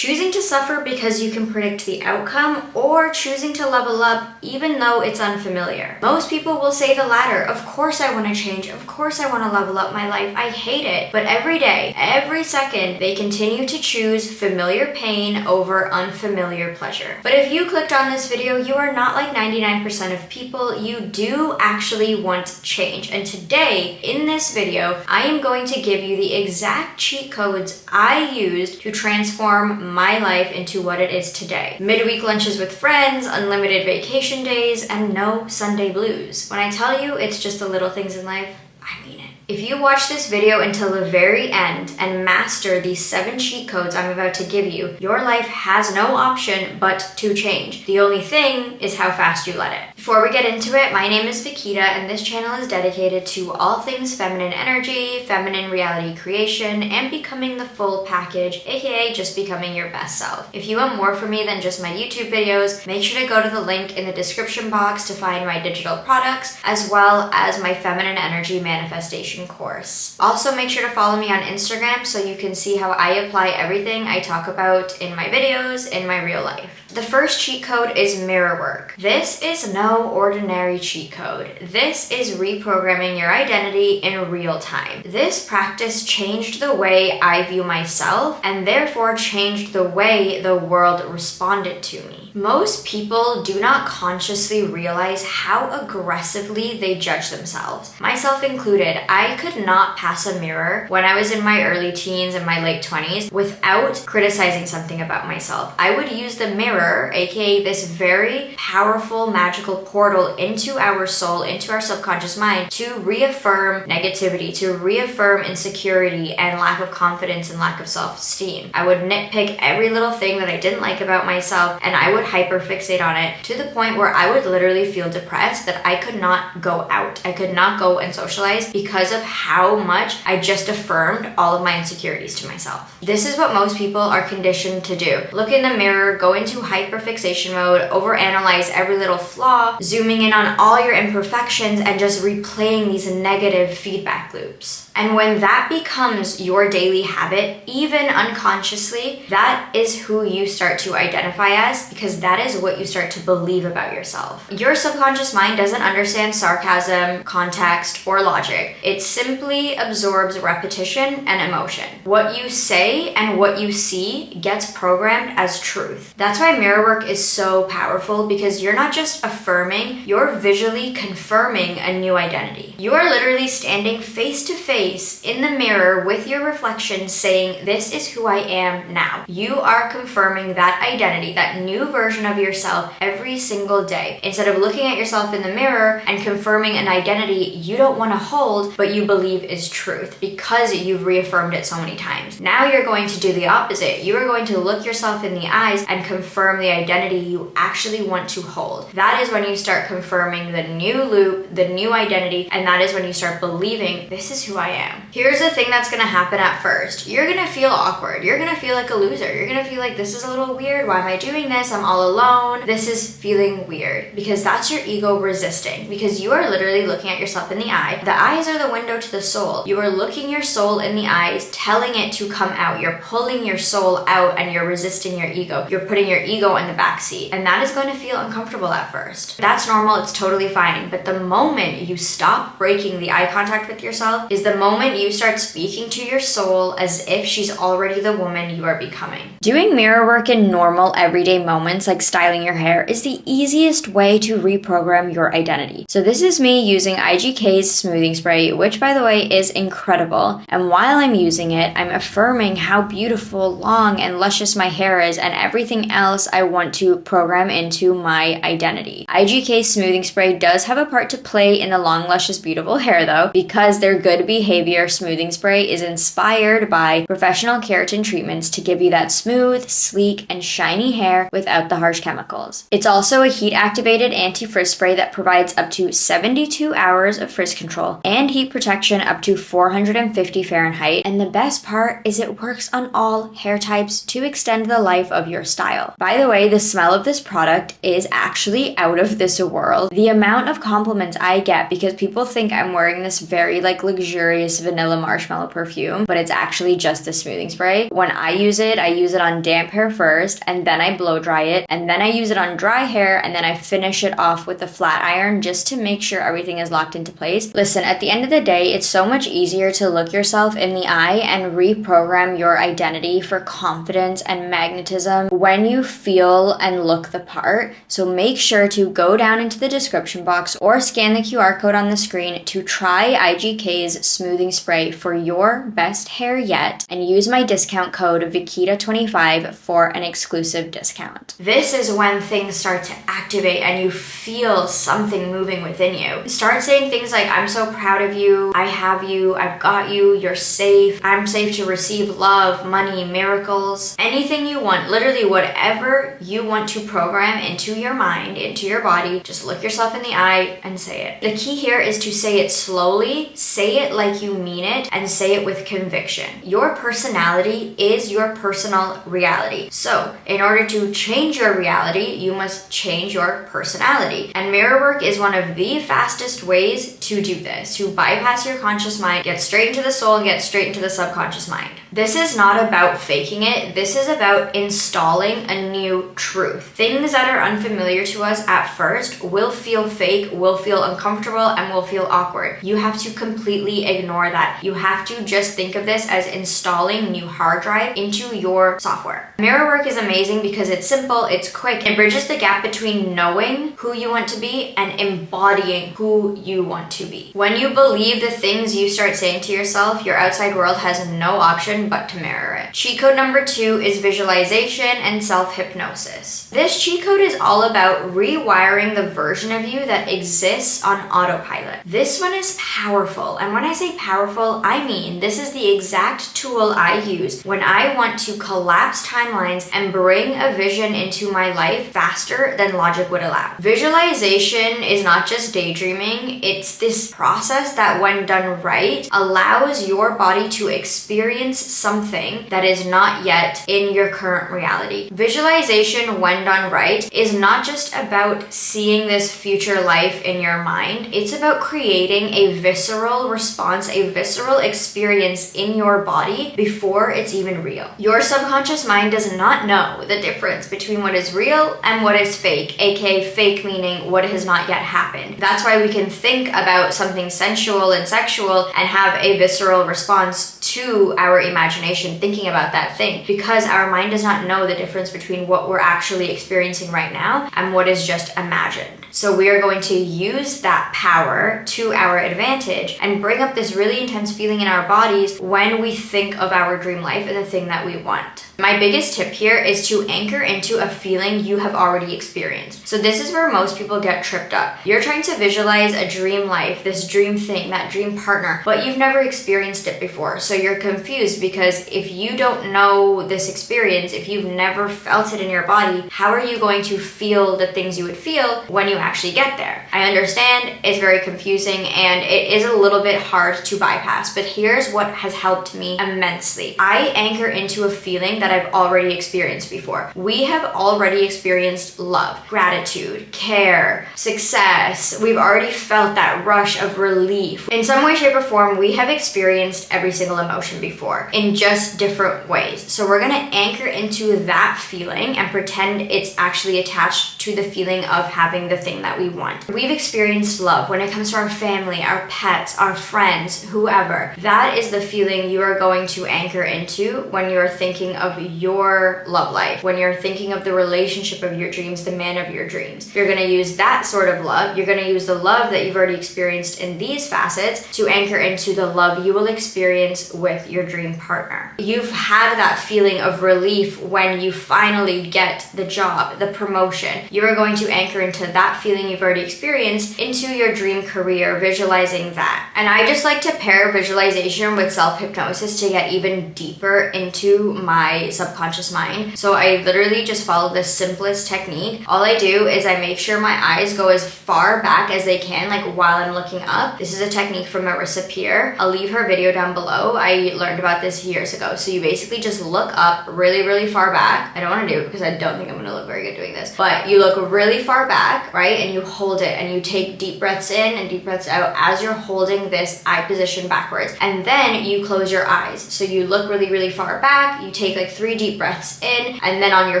Choosing to suffer because you can predict the outcome, or choosing to level up even though it's unfamiliar. Most people will say the latter. Of course I want to change. Of course I want to level up my life. I hate it. But every day, every second, they continue to choose familiar pain over unfamiliar pleasure. But if you clicked on this video, you are not like 99% of people. You do actually want change. And today, in this video, I am going to give you the exact cheat codes I used to transform my life into what it is today. Midweek lunches with friends, unlimited vacation days, and no Sunday blues. When I tell you it's just the little things in life, I mean it. If you watch this video until the very end and master these 7 cheat codes I'm about to give you, your life has no option but to change. The only thing is how fast you let it. Before we get into it, my name is Vikita, and this channel is dedicated to all things feminine energy, feminine reality creation, and becoming the full package, aka just becoming your best self. If you want more from me than just my YouTube videos, make sure to go to the link in the description box to find my digital products, as well as my feminine energy manifestation course. Also, make sure to follow me on Instagram so you can see how I apply everything I talk about in my videos in my real life. The first cheat code is mirror work. This is no ordinary cheat code. This is reprogramming your identity in real time. This practice changed the way I view myself and therefore changed the way the world responded to me. Most people do not consciously realize how aggressively they judge themselves. Myself included. I could not pass a mirror when I was in my early teens and my late 20s without criticizing something about myself. I would use the mirror, aka this very powerful magical portal into our soul, into our subconscious mind, to reaffirm negativity, to reaffirm insecurity and lack of confidence and lack of self-esteem. I would nitpick every little thing that I didn't like about myself, and I would hyperfixate on it to the point where I would literally feel depressed that I could not go out. I could not go and socialize because of how much I just affirmed all of my insecurities to myself. This is what most people are conditioned to do. Look in the mirror, go into hyperfixation mode, overanalyze every little flaw, zooming in on all your imperfections, and just replaying these negative feedback loops. And when that becomes your daily habit, even unconsciously, that is who you start to identify as, because that is what you start to believe about yourself. Your subconscious mind doesn't understand sarcasm, context, or logic. It simply absorbs repetition and emotion. What you say and what you see gets programmed as truth. That's why mirror work is so powerful, because you're not just affirming, you're visually confirming a new identity. You are literally standing face to face in the mirror with your reflection saying, this is who I am now. You are confirming that identity, that new version of yourself every single day. Instead of looking at yourself in the mirror and confirming an identity you don't want to hold, but you believe is truth because you've reaffirmed it so many times. Now you're going to do the opposite. You are going to look yourself in the eyes and confirm the identity you actually want to hold. That is when you start confirming the new loop, the new identity, and that is when you start believing, this is who I am. Here's the thing that's gonna happen at first. You're gonna feel awkward. You're gonna feel like a loser. You're gonna feel like, this is a little weird. Why am I doing this? I'm all alone. This is feeling weird, because that's your ego resisting, because you are literally looking at yourself in the eye. The eyes are the window to the soul. You are looking your soul in the eyes, telling it to come out. You're pulling your soul out and you're resisting your ego. You're putting your ego in the back seat, and that is going to feel uncomfortable at first. That's normal. It's totally fine. But the moment you stop breaking the eye contact with yourself is the moment you start speaking to your soul as if she's already the woman you are becoming. Doing mirror work in normal everyday moments like styling your hair is the easiest way to reprogram your identity. So this is me using IGK's smoothing spray, which by the way is incredible. And while I'm using it, I'm affirming how beautiful, long, and luscious my hair is and everything else I want to program into my identity. IGK's smoothing spray does have a part to play in the long, luscious, beautiful hair though, because their good behavior smoothing spray is inspired by professional keratin treatments to give you that smooth, sleek, and shiny hair without the harsh chemicals. It's also a heat-activated anti-frizz spray that provides up to 72 hours of frizz control and heat protection up to 450 Fahrenheit. And the best part is it works on all hair types to extend the life of your style. By the way, the smell of this product is actually out of of this world. The amount of compliments I get because people think I'm wearing this very like luxurious vanilla marshmallow perfume, but it's actually just a smoothing spray. When I use it on damp hair first, and then I blow dry it, and then I use it on dry hair, and then I finish it off with a flat iron just to make sure everything is locked into place. Listen, at the end of the day, it's so much easier to look yourself in the eye and reprogram your identity for confidence and magnetism when you feel and look the part. So make sure to go down into the description box or scan the QR code on the screen to try IGK's smoothing spray for your best hair yet, and use my discount code Vikita25 for an exclusive discount. This is when things start to activate and you feel something moving within you. Start saying things like, I'm so proud of you, I have you, I've got you, you're safe, I'm safe to receive love, money, miracles, anything you want, literally whatever you want to program into your mind, into your body, just look yourself in the eye and say it. The key here is to say it slowly, say it like you mean it, and say it with conviction. Your personality is your personal reality. So in order to change your reality, you must change your personality. And mirror work is one of the fastest ways to do this, to bypass your conscious mind, get straight into the soul, and get straight into the subconscious mind. This is not about faking it. This is about installing a new truth. Things that are unfamiliar to us at first will feel fake, will feel uncomfortable, and will feel awkward. You have to completely ignore that. You have to just think of this as installing new hard drive into your software. Mirror work is amazing because it's simple, it's quick, it bridges the gap between knowing who you want to be and embodying who you want to be. When you believe the things you start saying to yourself, your outside world has no option but to mirror it. Cheat code number 2 is visualization and self-hypnosis. This cheat code is all about rewiring the version of you that exists on autopilot. This one is powerful, and when I say powerful, I mean this is the exact tool I use when I want to collapse timelines and bring a vision into my life faster than logic would allow. Visualization is not just daydreaming, it's this process that when done right allows your body to experience something that is not yet in your current reality. Visualization, when done right, is not just about seeing this future life in your mind. It's about creating a visceral response, a visceral experience in your body before it's even real. Your subconscious mind does not know the difference between what is real and what is fake, aka fake meaning what has not yet happened. That's why we can think about something sensual and sexual and have a visceral response to our imagination thinking about that thing, because our mind does not know the difference between what we're actually experiencing right now and what is just imagined. So we are going to use that power to our advantage and bring up this really intense feeling in our bodies when we think of our dream life and the thing that we want. My biggest tip here is to anchor into a feeling you have already experienced. So this is where most people get tripped up. You're trying to visualize a dream life, this dream thing, that dream partner, but you've never experienced it before. So you're confused because if you don't know this experience, if you've never felt it in your body, how are you going to feel the things you would feel when you actually get there? I understand it's very confusing and it is a little bit hard to bypass, but here's what has helped me immensely. I anchor into a feeling that I've already experienced before. We have already experienced love, gratitude, care, success. We've already felt that rush of relief. In some way, shape, or form, we have experienced every single emotion before in just different ways. So we're gonna anchor into that feeling and pretend it's actually attached to the feeling of having the thing that we want. We've experienced love when it comes to our family, our pets, our friends, whoever. That is the feeling you are going to anchor into when you're thinking of your love life, when you're thinking of the relationship of your dreams, the man of your dreams. You're gonna use that sort of love. You're gonna use the love that you've already experienced in these facets to anchor into the love you will experience with your dream partner. You've had that feeling of relief when you finally get the job, the promotion. You are going to anchor into that feeling you've already experienced into your dream career, visualizing that. And I just like to pair visualization with self-hypnosis to get even deeper into my my subconscious mind. So I literally just follow the simplest technique. All I do is I make sure my eyes go as far back as they can, like while I'm looking up. This is a technique from Marissa Peer. I'll leave her video down below. I learned about this years ago. So you basically just look up really, really far back. I don't want to do it because I don't think I'm going to look very good doing this, but you look really far back, right? And you hold it and you take deep breaths in and deep breaths out as you're holding this eye position backwards. And then you close your eyes. So you look really, really far back. You take like 3 deep breaths in, and then on your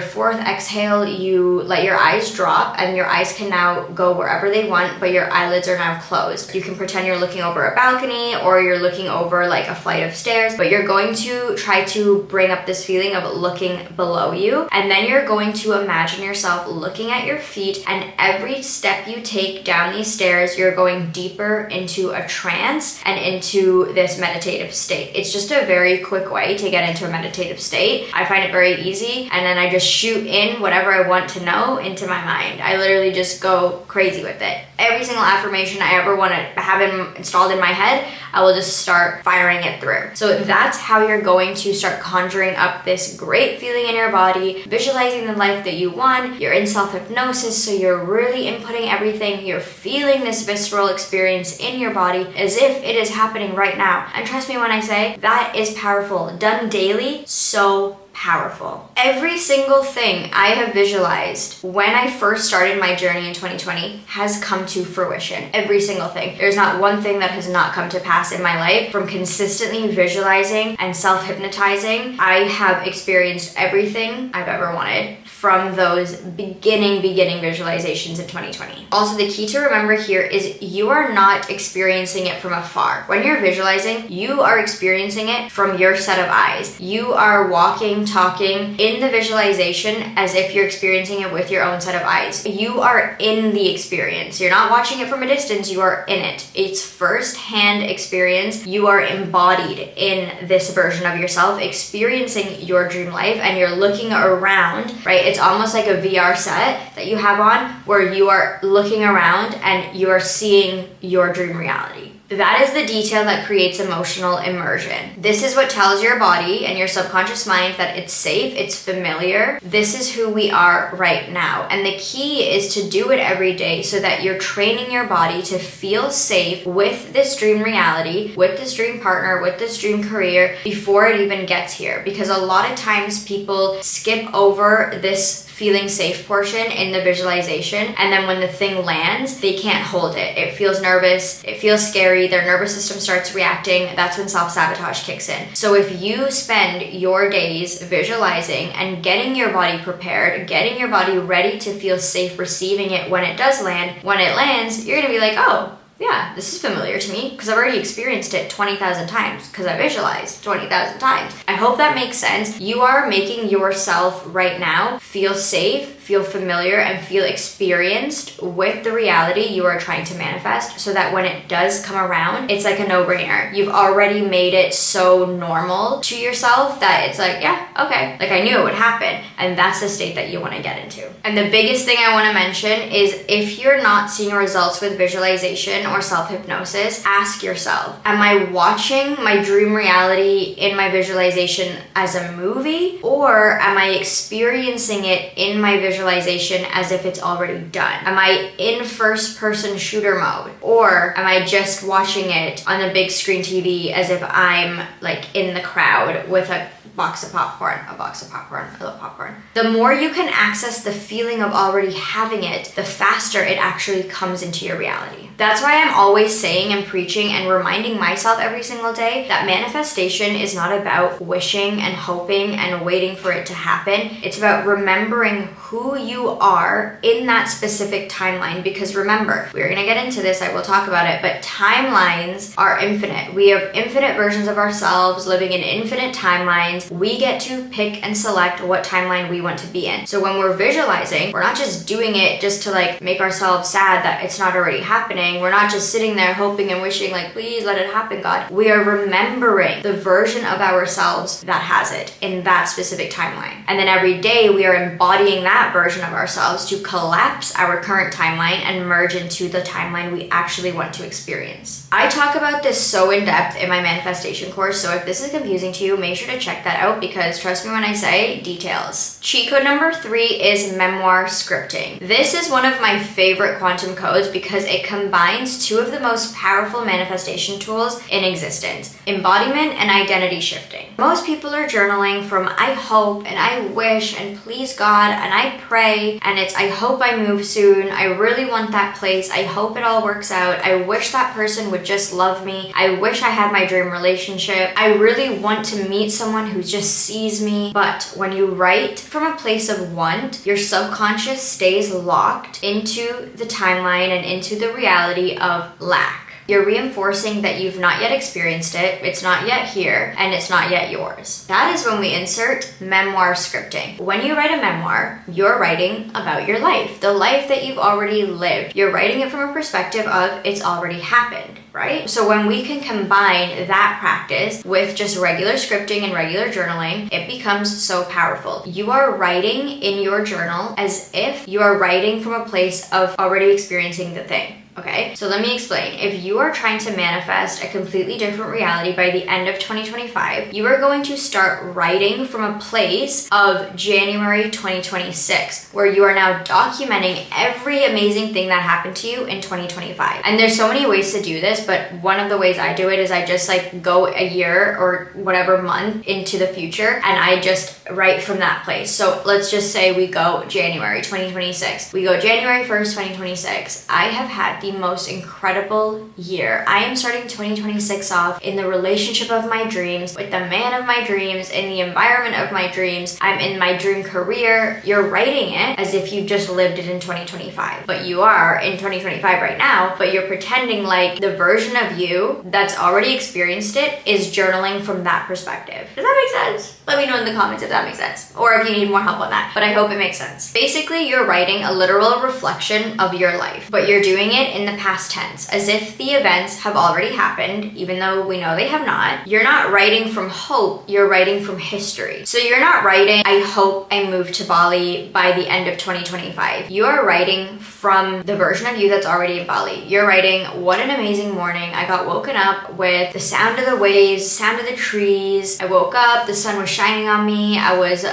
4th exhale, you let your eyes drop, and your eyes can now go wherever they want, but your eyelids are now closed. You can pretend you're looking over a balcony or you're looking over like a flight of stairs, but you're going to try to bring up this feeling of looking below you. And then you're going to imagine yourself looking at your feet, and every step you take down these stairs, you're going deeper into a trance and into this meditative state. It's just a very quick way to get into a meditative state. I find it very easy, and then I just shoot in whatever I want to know into my mind. I literally just go crazy with it. Every single affirmation I ever want to have installed in my head, I will just start firing it through. So that's how you're going to start conjuring up this great feeling in your body, visualizing the life that you want. You're in self-hypnosis, so you're really inputting everything. You're feeling this visceral experience in your body as if it is happening right now. And trust me when I say that is powerful. Done daily, so powerful. Every single thing I have visualized when I first started my journey in 2020 has come to fruition. Every single thing. There's not one thing that has not come to pass in my life. From consistently visualizing and self-hypnotizing, I have experienced everything I've ever wanted from those beginning visualizations in 2020. Also, the key to remember here is you are not experiencing it from afar. When you're visualizing, you are experiencing it from your set of eyes. You are walking, talking in the visualization as if you're experiencing it with your own set of eyes. You are in the experience. You're not watching it from a distance, you are in it. It's first-hand experience. You are embodied in this version of yourself, experiencing your dream life, and you're looking around, right? It's almost like a VR set that you have on where you are looking around and you are seeing your dream reality. That is the detail that creates emotional immersion. This is what tells your body and your subconscious mind that it's safe, it's familiar. This is who we are right now. And the key is to do it every day so that you're training your body to feel safe with this dream reality, with this dream partner, with this dream career before it even gets here. Because a lot of times people skip over this feeling safe portion in the visualization, and then when the thing lands, they can't hold it. It feels nervous, it feels scary, their nervous system starts reacting. That's when self-sabotage kicks in. So if you spend your days visualizing and getting your body prepared, getting your body ready to feel safe receiving it when it does land, when it lands, you're gonna be like, oh, yeah, this is familiar to me because I've already experienced it 20,000 times because I visualized 20,000 times. I hope that makes sense. You are making yourself right now feel safe, feel familiar, and feel experienced with the reality you are trying to manifest so that when it does come around, it's like a no-brainer. You've already made it so normal to yourself that it's like, yeah, okay, like I knew it would happen. And that's the state that you want to get into. And the biggest thing I want to mention is if you're not seeing results with visualization or self-hypnosis, ask yourself, am I watching my dream reality in my visualization as a movie, or am I experiencing it in my visualization as if it's already done? Am I in first-person shooter mode, or am I just watching it on a big screen TV as if I'm like in the crowd with a box of popcorn? I love popcorn. The more you can access the feeling of already having it, the faster it actually comes into your reality. That's why I'm always saying and preaching and reminding myself every single day that manifestation is not about wishing and hoping and waiting for it to happen. It's about remembering who you are in that specific timeline. Because remember, we're gonna get into this, I will talk about it, but timelines are infinite. We have infinite versions of ourselves living in infinite timelines. We get to pick and select what timeline we want to be in. So when we're visualizing, we're not just doing it just to like make ourselves sad that it's not already happening. happening. We're not just sitting there hoping and wishing like, please let it happen, God. We are remembering the version of ourselves that has it in that specific timeline. And then every day we are embodying that version of ourselves to collapse our current timeline and merge into the timeline we actually want to experience. I talk about this so in depth in my manifestation course, so if this is confusing to you, make sure to check that out, because trust me when I say details. Cheat code number 3 is Memoir scripting. This is one of my favorite quantum codes because it combines two of the most powerful manifestation tools in existence: embodiment and identity shifting. Most people are journaling from I hope and I wish and please God and I pray, and it's I hope I move soon, I really want that place, I hope it all works out, I wish that person would just love me, I wish I had my dream relationship, I really want to meet someone who just sees me. But when you write from a place of want, your subconscious stays locked into the timeline and into the reality of lack. You're reinforcing that you've not yet experienced it, it's not yet here, and it's not yet yours. That is when we insert memoir scripting. When you write a memoir, you're writing about your life, the life that you've already lived. You're writing it from a perspective of it's already happened, right? So when we can combine that practice with just regular scripting and regular journaling, it becomes so powerful. You are writing in your journal as if you are writing from a place of already experiencing the thing. Okay, so let me explain. If you are trying to manifest a completely different reality by the end of 2025, you are going to start writing from a place of January 2026, where you are now documenting every amazing thing that happened to you in 2025. And there's so many ways to do this, but one of the ways I do it is I just like go a year or whatever month into the future, and I just write from that place. So let's just say we go January 2026. We go January 1st, 2026. I have had the most incredible year. I am starting 2026 off in the relationship of my dreams, with the man of my dreams, in the environment of my dreams. I'm in my dream career. You're writing it as if you've just lived it in 2025, but you are in 2025 right now, but you're pretending like the version of you that's already experienced it is journaling from that perspective. Does that make sense? Let me know in the comments if that makes sense, or if you need more help on that, but I hope it makes sense. Basically, you're writing a literal reflection of your life, but you're doing it in the past tense, as if the events have already happened, even though we know they have not. You're not writing from hope, you're writing from history. So you're not writing, I hope I move to Bali by the end of 2025. You are writing from the version of you that's already in Bali. You're writing, what an amazing morning. I got woken up with the sound of the waves, sound of the trees. I woke up, the sun was shining on me. I was,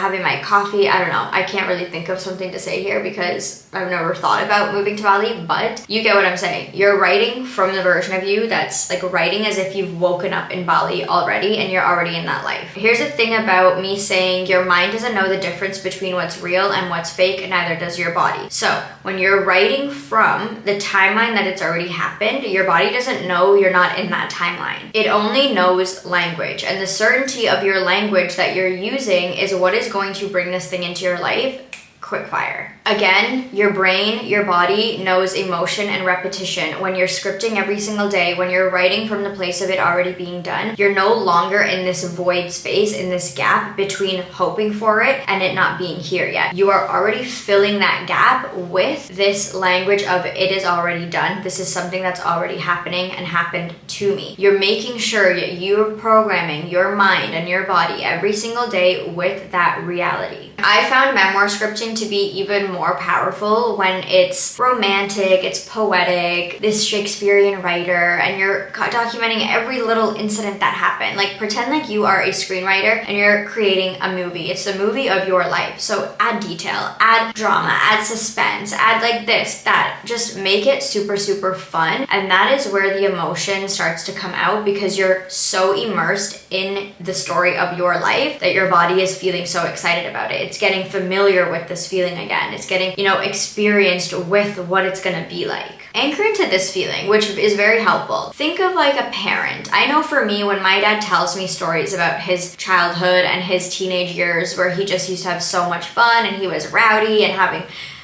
having my coffee. I don't know. I can't really think of something to say here because I've never thought about moving to Bali, but you get what I'm saying. You're writing from the version of you that's like writing as if you've woken up in Bali already and you're already in that life. Here's the thing about me saying your mind doesn't know the difference between what's real and what's fake, and neither does your body. So when you're writing from the timeline that it's already happened, your body doesn't know you're not in that timeline. It only knows language, and the certainty of your language that you're using is what is going to bring this thing into your life quick fire. Again, your brain, your body knows emotion and repetition. When you're scripting every single day, when you're writing from the place of it already being done, you're no longer in this void space, in this gap between hoping for it and it not being here yet. You are already filling that gap with this language of it is already done. This is something that's already happening and happened to me. You're making sure that you're programming your mind and your body every single day with that reality. I found memoir scripting to be even more powerful when it's romantic, it's poetic, this Shakespearean writer, and you're documenting every little incident that happened. Like pretend like you are a screenwriter and you're creating a movie. It's the movie of your life. So add detail, add drama, add suspense, add like this, that. Just make it super, super fun. And that is where the emotion starts to come out because you're so immersed in the story of your life that your body is feeling so excited about it. It's getting familiar with this feeling again. It's getting, experienced with what it's gonna be like. Anchor into this feeling, which is very helpful. Think of like a parent. I know for me, when my dad tells me stories about his childhood and his teenage years where he just used to have so much fun and he was rowdy and having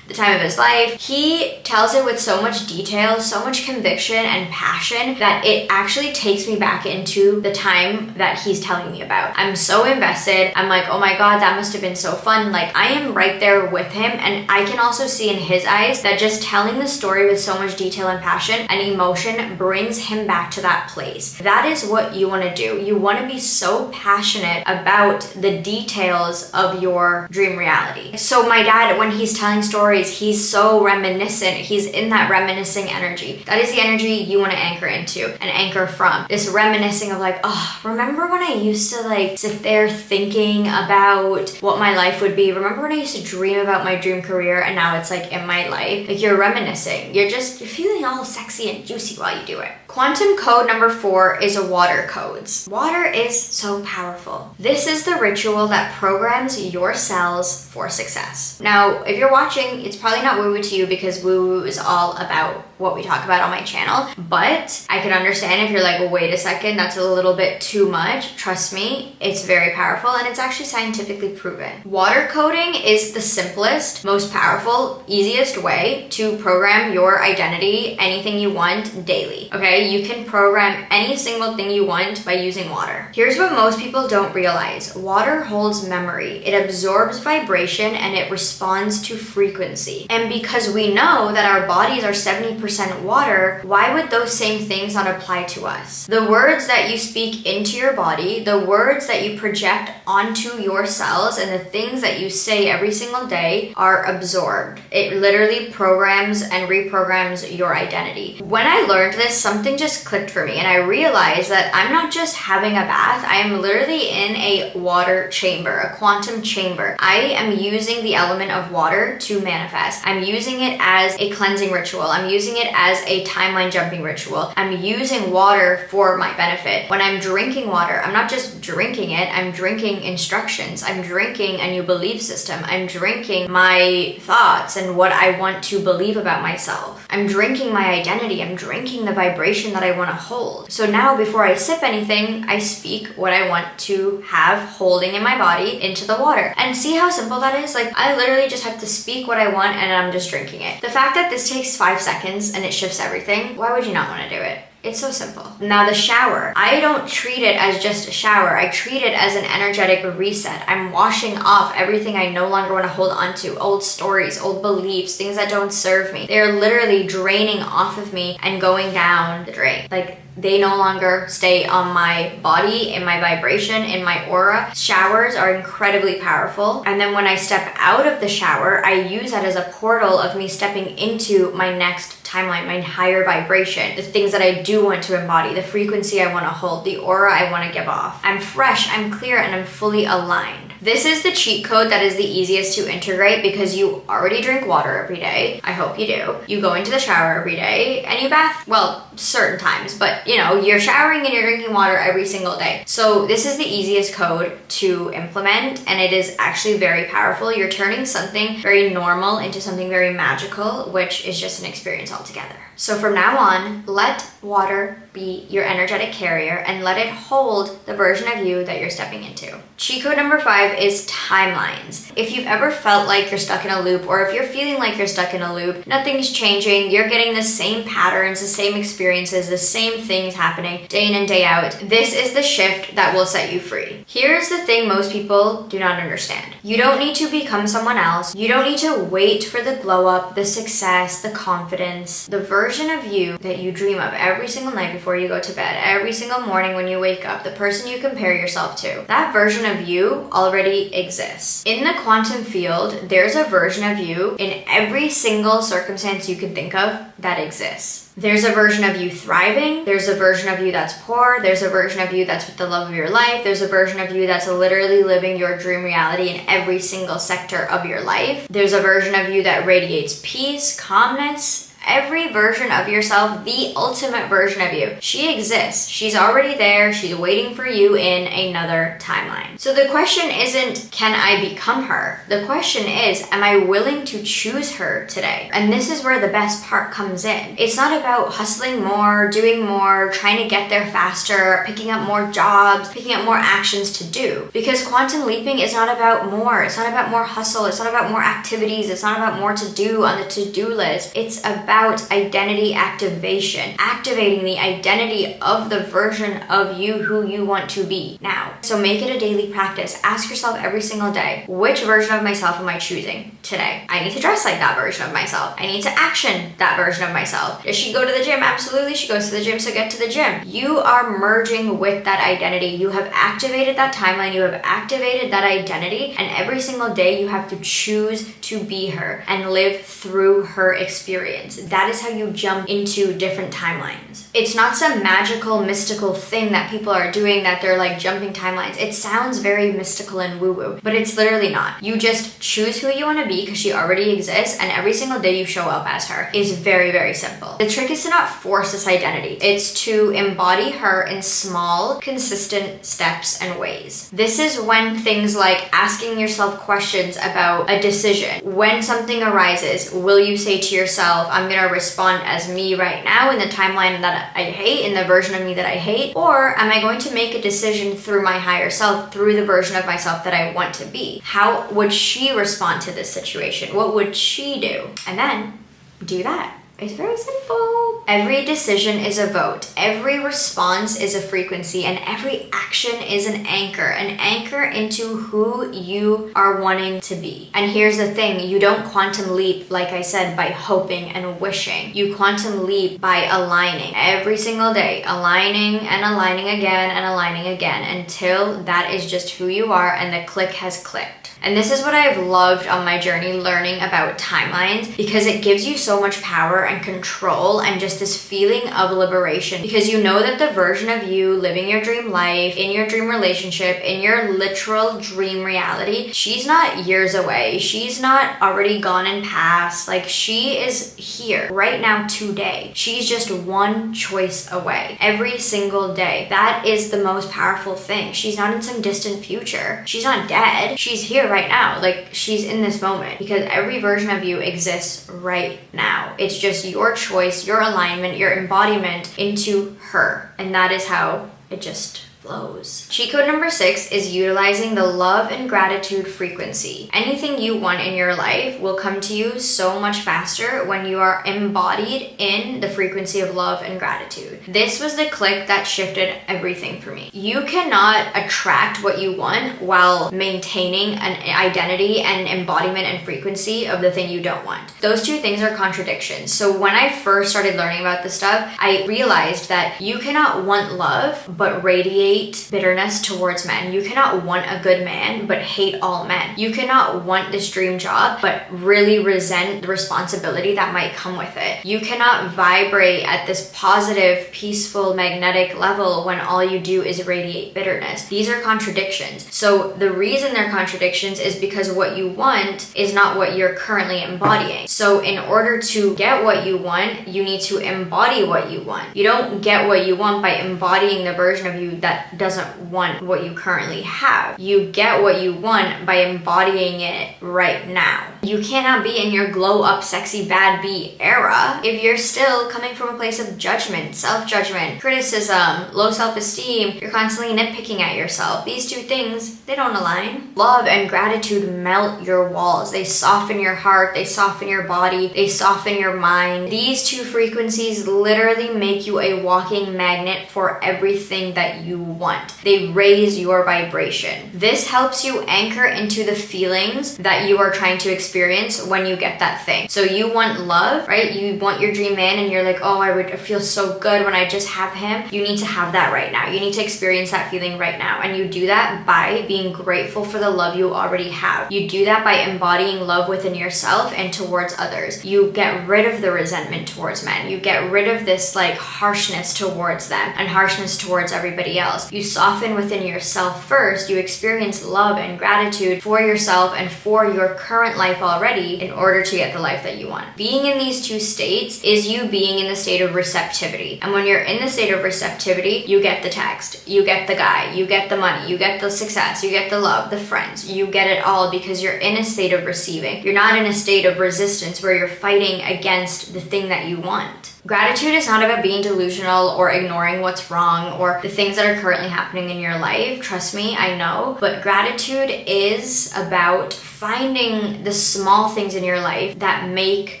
the time of his life. He tells it with so much detail, so much conviction and passion that it actually takes me back into the time that he's telling me about. I'm so invested. I'm like, oh my God, that must have been so fun. Like, I am right there with him, and I can also see in his eyes that just telling the story with so much detail and passion and emotion brings him back to that place. That is what you want to do. You want to be so passionate about the details of your dream reality. So my dad, when he's telling stories, he's so reminiscent. He's in that reminiscing energy. That is the energy you want to anchor into and anchor from. This reminiscing of like, oh, remember when I used to like sit there thinking about what my life would be? Remember when I used to dream about my dream career and now it's like in my life? Like, you're reminiscing. You're feeling all sexy and juicy while you do it. Quantum code number 4 is water codes. Water is so powerful. This is the ritual that programs your cells for success. Now, if you're watching, it's probably not woo-woo to you because woo-woo is all about what we talk about on my channel, but I can understand if you're like, well, wait a second, that's a little bit too much. Trust me, it's very powerful and it's actually scientifically proven. Water coding is the simplest, most powerful, easiest way to program your identity, anything you want daily, okay? You can program any single thing you want by using water. Here's what most people don't realize. Water holds memory. It absorbs vibration and it responds to frequency. And because we know that our bodies are 70% water, why would those same things not apply to us? The words that you speak into your body, the words that you project onto your cells, and the things that you say every single day are absorbed. It literally programs and reprograms your identity. When I learned this, something just clicked for me and I realized that I'm not just having a bath, I am literally in a water chamber, a quantum chamber. I am using the element of water to manifest. I'm using it as a cleansing ritual. I'm using it as a timeline jumping ritual. I'm using water for my benefit. When I'm drinking water, I'm not just drinking it, I'm drinking instructions. I'm drinking a new belief system. I'm drinking my thoughts and what I want to believe about myself. I'm drinking my identity. I'm drinking the vibration that I want to hold. So now before I sip anything, I speak what I want to have holding in my body into the water. And see how simple that is? Like, I literally just have to speak what I want and I'm just drinking it. The fact that this takes 5 seconds and it shifts everything, why would you not want to do it? It's so simple. Now the shower. I don't treat it as just a shower. I treat it as an energetic reset. I'm washing off everything I no longer want to hold on to. Old stories, old beliefs, things that don't serve me. They're literally draining off of me and going down the drain. Like, they no longer stay on my body, in my vibration, in my aura. Showers are incredibly powerful. And then when I step out of the shower, I use that as a portal of me stepping into my next timeline, my higher vibration, the things that I do want to embody, the frequency I want to hold, the aura I want to give off. I'm fresh, I'm clear, and I'm fully aligned. This is the cheat code that is the easiest to integrate because you already drink water every day. I hope you do. You go into the shower every day and you bath, well, certain times, but you know, you're showering and you're drinking water every single day. So this is the easiest code to implement and it is actually very powerful. You're turning something very normal into something very magical, which is just an experience altogether. So from now on, let water be your energetic carrier and let it hold the version of you that you're stepping into. Cheat code number 5 is timelines. If you've ever felt like you're stuck in a loop, or if you're feeling like you're stuck in a loop, nothing's changing, you're getting the same patterns, the same experiences, the same things happening day in and day out, this is the shift that will set you free. Here's the thing most people do not understand. You don't need to become someone else. You don't need to wait for the glow up, the success, the confidence, the version of you that you dream of every single night before you go to bed, every single morning when you wake up, the person you compare yourself to. That version of you already exists. In the quantum field, there's a version of you in every single circumstance you can think of that exists. There's a version of you thriving. There's a version of you that's poor. There's a version of you that's with the love of your life. There's a version of you that's literally living your dream reality in every single sector of your life. There's a version of you that radiates peace, calmness, Every version of yourself, the ultimate version of you, she exists. She's already there. She's waiting for you in another timeline. So the question isn't, can I become her? The question is, am I willing to choose her today? And this is where the best part comes in. It's not about hustling more, doing more, trying to get there faster, picking up more jobs, picking up more actions to do. Because quantum leaping is not about more. It's not about more hustle. It's not about more activities. It's not about more to do on the to-do list. It's about identity activation, activating the identity of the version of you who you want to be now. So make it a daily practice. Ask yourself every single day, which version of myself am I choosing today? I need to dress like that version of myself. I need to action that version of myself. Does she go to the gym? Absolutely, she goes to the gym, so get to the gym. You are merging with that identity. You have activated that timeline. You have activated that identity, and every single day you have to choose to be her and live through her experience. That is how you jump into different timelines. It's not some magical, mystical thing that people are doing that they're like jumping timelines. It sounds very mystical and woo-woo, but it's literally not. You just choose who you want to be because she already exists, and every single day you show up as her. Is very, very simple. The trick is to not force this identity. It's to embody her in small, consistent steps and ways. This is when things like asking yourself questions about a decision. When something arises, will you say to yourself, I'm going to respond as me right now in the timeline that I hate, in the version of me that I hate? Or am I going to make a decision through my higher self, through the version of myself that I want to be? How would she respond to this situation? What would she do? And then do that. It's very simple. Every decision is a vote. Every response is a frequency, and every action is an anchor into who you are wanting to be. And here's the thing, you don't quantum leap, like I said, by hoping and wishing. You quantum leap by aligning every single day, aligning and aligning again and aligning again until that is just who you are and the click has clicked. And this is what I've loved on my journey learning about timelines, because it gives you so much power and control and just this feeling of liberation, because you know that the version of you living your dream life, in your dream relationship, in your literal dream reality, she's not years away. She's not already gone and passed. Like, she is here right now today. She's just one choice away every single day. That is the most powerful thing. She's not in some distant future. She's not dead. She's here right now. Like, she's in this moment, because every version of you exists right now. It's just your choice, your alignment, your embodiment into her. And that is how it just flows. Cheat code number 6 is utilizing the love and gratitude frequency. Anything you want in your life will come to you so much faster when you are embodied in the frequency of love and gratitude. This was the click that shifted everything for me. You cannot attract what you want while maintaining an identity and embodiment and frequency of the thing you don't want. Those two things are contradictions. So when I first started learning about this stuff, I realized that you cannot want love but radiate bitterness towards men. You cannot want a good man but hate all men. You cannot want this dream job but really resent the responsibility that might come with it. You cannot vibrate at this positive, peaceful, magnetic level when all you do is radiate bitterness. These are contradictions. So the reason they're contradictions is because what you want is not what you're currently embodying. So in order to get what you want, you need to embody what you want. You don't get what you want by embodying the version of you that doesn't want what you currently have. You get what you want by embodying it right now. You cannot be in your glow up, sexy, bad bee era if you're still coming from a place of judgment, self-judgment, criticism, low self-esteem. You're constantly nitpicking at yourself. These two things, they don't align. Love and gratitude melt your walls. They soften your heart. They soften your body. They soften your mind. These two frequencies literally make you a walking magnet for everything that you want. They raise your vibration. This helps you anchor into the feelings that you are trying to experience when you get that thing. So you want love, right? You want your dream man and you're like, oh, I would feel so good when I just have him. You need to have that right now. You need to experience that feeling right now. And you do that by being grateful for the love you already have. You do that by embodying love within yourself and towards others. You get rid of the resentment towards men. You get rid of this like harshness towards them and harshness towards everybody else. else. You soften within yourself first. You experience love and gratitude for yourself and for your current life already in order to get the life that you want. Being in these two states is you being in the state of receptivity. And when you're in the state of receptivity, you get the text, you get the guy, you get the money, you get the success, you get the love, the friends, you get it all because you're in a state of receiving. You're not in a state of resistance where you're fighting against the thing that you want. Gratitude is not about being delusional or ignoring what's wrong or the things that are currently happening in your life. Trust me, I know. But gratitude is about finding the small things in your life that make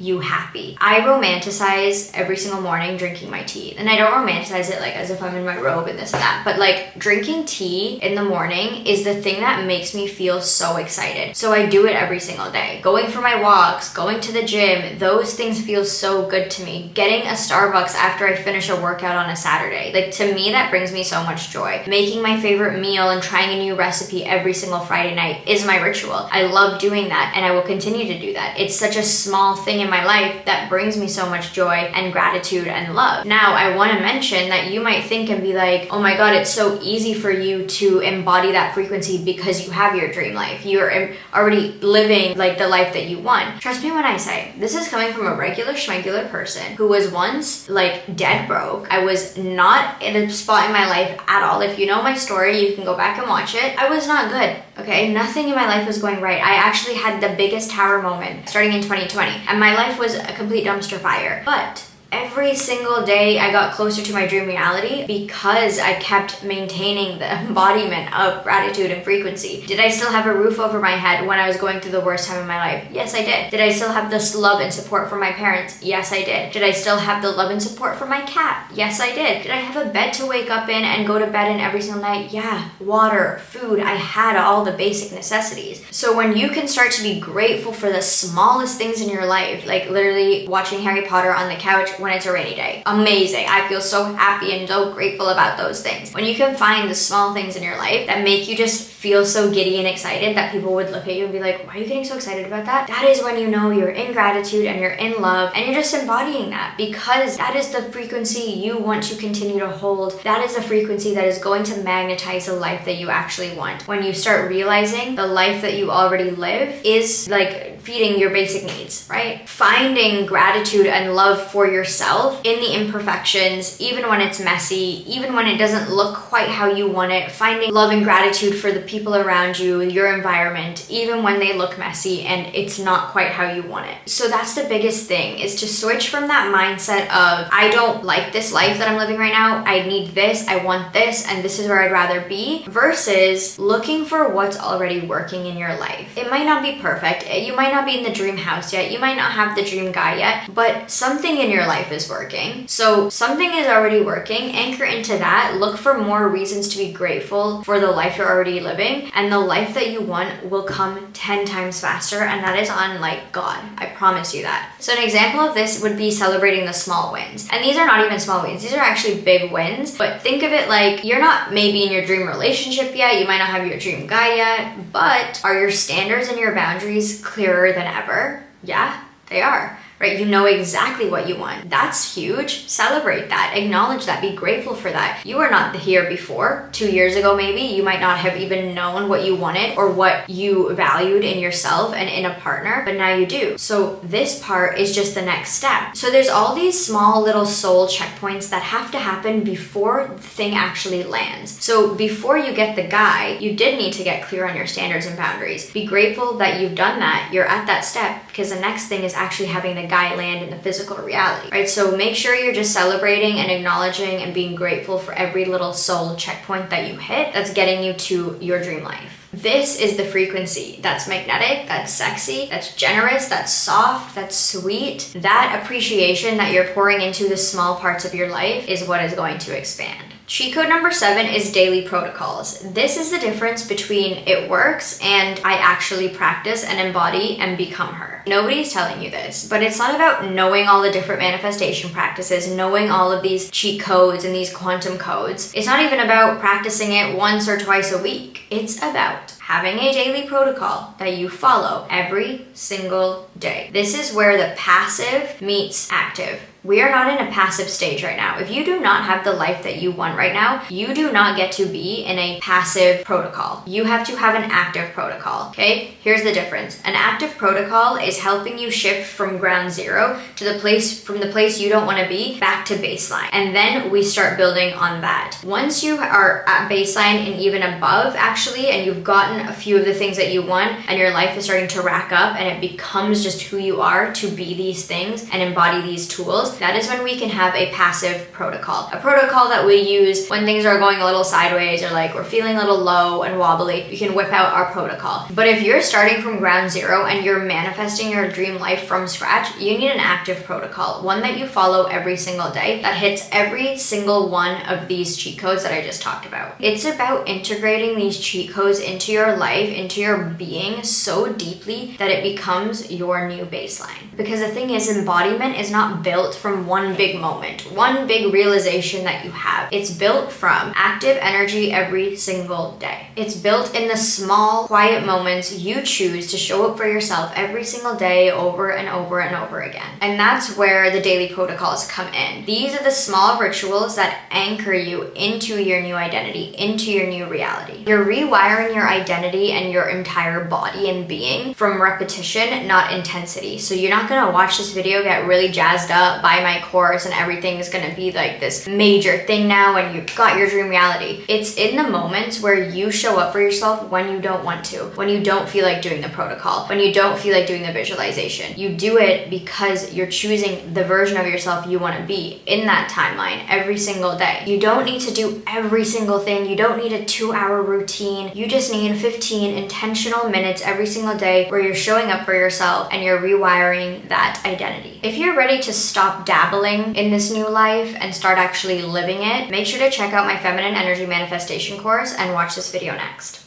you happy. I romanticize every single morning drinking my tea. And I don't romanticize it like as if I'm in my robe and this and that. But like drinking tea in the morning is the thing that makes me feel so excited. So I do it every single day. Going for my walks, going to the gym, those things feel so good to me. Getting a Starbucks after I finish a workout on a Saturday. Like to me, that brings me so much joy. Making my favorite meal and trying a new recipe every single Friday night is my ritual. I love doing that and I will continue to do that. It's such a small thing in my life that brings me so much joy and gratitude and love. Now, I want to mention that you might think and be like, oh my God, it's so easy for you to embody that frequency because you have your dream life. You're already living like the life that you want. Trust me when I say, this is coming from a regular schmegular person who was once like dead broke. I was not in a spot in my life at all. If you know my story, you can go back and watch it. I was not good. Okay, nothing in my life was going right. I actually had the biggest tower moment starting in 2020 and my life was a complete dumpster fire. But every single day I got closer to my dream reality because I kept maintaining the embodiment of gratitude and frequency. Did I still have a roof over my head when I was going through the worst time of my life? Yes, I did. Did I still have this love and support from my parents? Yes, I did. Did I still have the love and support from my cat? Yes, I did. Did I have a bed to wake up in and go to bed in every single night? Yeah. Water, food, I had all the basic necessities. So when you can start to be grateful for the smallest things in your life, like literally watching Harry Potter on the couch when it's a rainy day. Amazing. I feel so happy and so grateful about those things. When you can find the small things in your life that make you just feel so giddy and excited that people would look at you and be like, why are you getting so excited about that? That is when you know you're in gratitude and you're in love and you're just embodying that because that is the frequency you want to continue to hold. That is the frequency that is going to magnetize the life that you actually want. When you start realizing the life that you already live is like feeding your basic needs, right? Finding gratitude and love for yourself in the imperfections, even when it's messy, even when it doesn't look quite how you want it, finding love and gratitude for the people around you, your environment, even when they look messy and it's not quite how you want it. So that's the biggest thing, is to switch from that mindset of, I don't like this life that I'm living right now, I need this, I want this, and this is where I'd rather be, versus looking for what's already working in your life. It might not be perfect, you might not be in the dream house yet, you might not have the dream guy yet, but something in your life is working. So something is already working, anchor into that, look for more reasons to be grateful for the life you're already living, and the life that you want will come 10 times faster, and that is on like God. I promise you that. So an example of this would be celebrating the small wins. And these are not even small wins, these are actually big wins, but think of it like you're not maybe in your dream relationship yet, you might not have your dream guy yet, but are your standards and your boundaries clearer than ever? Yeah, they are. Right? You know exactly what you want. That's huge. Celebrate that. Acknowledge that. Be grateful for that. You were not here before. 2 years ago, maybe, you might not have even known what you wanted or what you valued in yourself and in a partner, but now you do. So this part is just the next step. So there's all these small little soul checkpoints that have to happen before the thing actually lands. So before you get the guy, you did need to get clear on your standards and boundaries. Be grateful that you've done that. You're at that step because the next thing is actually having the guy land in the physical reality, right? So make sure you're just celebrating and acknowledging and being grateful for every little soul checkpoint that you hit that's getting you to your dream life. This is the frequency that's magnetic, that's sexy, that's generous, that's soft, that's sweet. That appreciation that you're pouring into the small parts of your life is what is going to expand. Cheat code number 7 is daily protocols. This is the difference between it works and I actually practice and embody and become her. Nobody's telling you this, but it's not about knowing all the different manifestation practices, knowing all of these cheat codes and these quantum codes. It's not even about practicing it once or twice a week. It's about having a daily protocol that you follow every single day. This is where the passive meets active. We are not in a passive stage right now. If you do not have the life that you want right now, you do not get to be in a passive protocol. You have to have an active protocol, okay? Here's the difference. An active protocol is helping you shift from ground zero to the place you don't want to be back to baseline. And then we start building on that. Once you are at baseline and even above actually, and you've gotten a few of the things that you want and your life is starting to rack up and it becomes just who you are to be these things and embody these tools, that is when we can have a passive protocol. A protocol that we use when things are going a little sideways or like we're feeling a little low and wobbly, we can whip out our protocol. But if you're starting from ground zero and you're manifesting your dream life from scratch, you need an active protocol, one that you follow every single day that hits every single one of these cheat codes that I just talked about. It's about integrating these cheat codes into your life, into your being so deeply that it becomes your new baseline. Because the thing is, embodiment is not built from one big moment, one big realization that you have. It's built from active energy every single day. It's built in the small, quiet moments you choose to show up for yourself every single day over and over and over again. And that's where the daily protocols come in. These are the small rituals that anchor you into your new identity, into your new reality. You're rewiring your identity and your entire body and being from repetition, not intensity. So you're not gonna watch this video, get really jazzed up, buy my course, and everything is gonna be like this major thing now and you've got your dream reality. It's in the moments where you show up for yourself when you don't want to, when you don't feel like doing the protocol, when you don't feel like doing the visualization. You do it because you're choosing the version of yourself you wanna be in that timeline every single day. You don't need to do every single thing. You don't need a 2-hour routine. You just need 15 intentional minutes every single day where you're showing up for yourself and you're rewiring that identity. If you're ready to stop dabbling in this new life and start actually living it, make sure to check out my Feminine Energy Manifestation course and watch this video next.